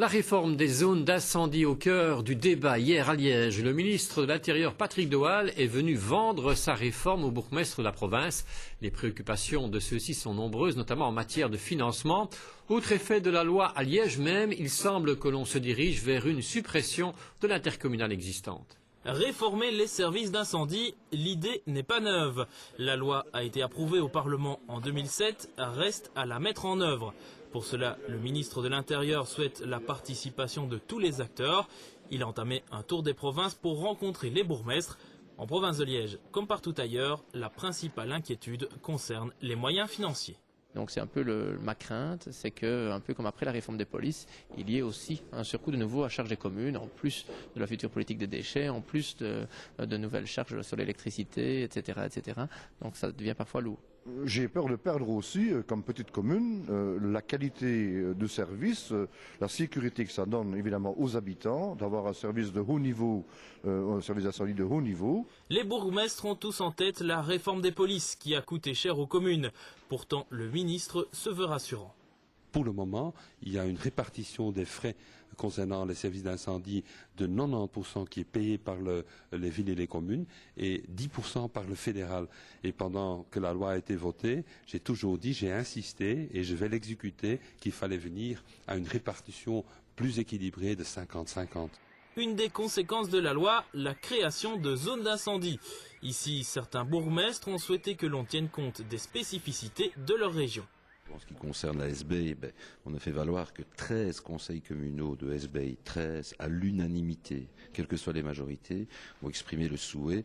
La réforme des zones d'incendie au cœur du débat hier à Liège. Le ministre de l'Intérieur, Patrick de Waal, est venu vendre sa réforme au bourgmestre de la province. Les préoccupations de ceux-ci sont nombreuses, notamment en matière de financement. Outre effet de la loi à Liège même, il semble que l'on se dirige vers une suppression de l'intercommunale existante. Réformer les services d'incendie, l'idée n'est pas neuve. La loi a été approuvée au Parlement en 2007, reste à la mettre en œuvre. Pour cela, le ministre de l'Intérieur souhaite la participation de tous les acteurs. Il a entamé un tour des provinces pour rencontrer les bourgmestres. En province de Liège, comme partout ailleurs, la principale inquiétude concerne les moyens financiers. Donc c'est un peu ma crainte, c'est que, un peu comme après la réforme des polices, il y ait aussi un surcoût de nouveau à charge des communes, en plus de la future politique des déchets, en plus de nouvelles charges sur l'électricité, etc., etc. Donc ça devient parfois lourd. J'ai peur de perdre aussi, comme petite commune, la qualité de service, la sécurité que ça donne évidemment aux habitants, d'avoir un service de haut niveau, un service d'incendie de haut niveau. Les bourgmestres ont tous en tête la réforme des polices qui a coûté cher aux communes. Pourtant, le ministre se veut rassurant. Pour le moment, il y a une répartition des frais concernant les services d'incendie de 90% qui est payé par les villes et les communes et 10% par le fédéral. Et pendant que la loi a été votée, j'ai toujours dit, j'ai insisté et je vais l'exécuter qu'il fallait venir à une répartition plus équilibrée de 50-50. Une des conséquences de la loi, la création de zones d'incendie. Ici, certains bourgmestres ont souhaité que l'on tienne compte des spécificités de leur région. En ce qui concerne la SBI, on a fait valoir que 13 conseils communaux de SBI, 13 à l'unanimité, quelles que soient les majorités, ont exprimé le souhait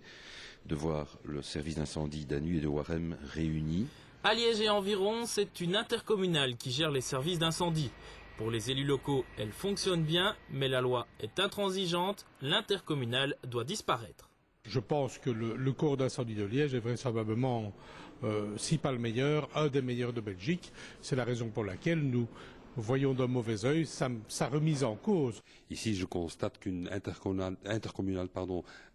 de voir le service d'incendie d'Anu et de Warem réunis. À Liège et environ, c'est une intercommunale qui gère les services d'incendie. Pour les élus locaux, elle fonctionne bien, mais la loi est intransigeante, l'intercommunale doit disparaître. Je pense que le corps d'incendie de Liège est vraisemblablement, si pas le meilleur, un des meilleurs de Belgique. C'est la raison pour laquelle nous voyons d'un mauvais œil sa remise en cause. Ici, je constate qu'une intercommunale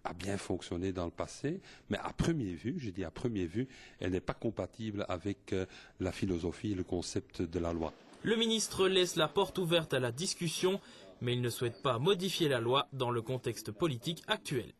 a bien fonctionné dans le passé, mais à première vue, je dis à première vue, elle n'est pas compatible avec la philosophie et le concept de la loi. Le ministre laisse la porte ouverte à la discussion, mais il ne souhaite pas modifier la loi dans le contexte politique actuel.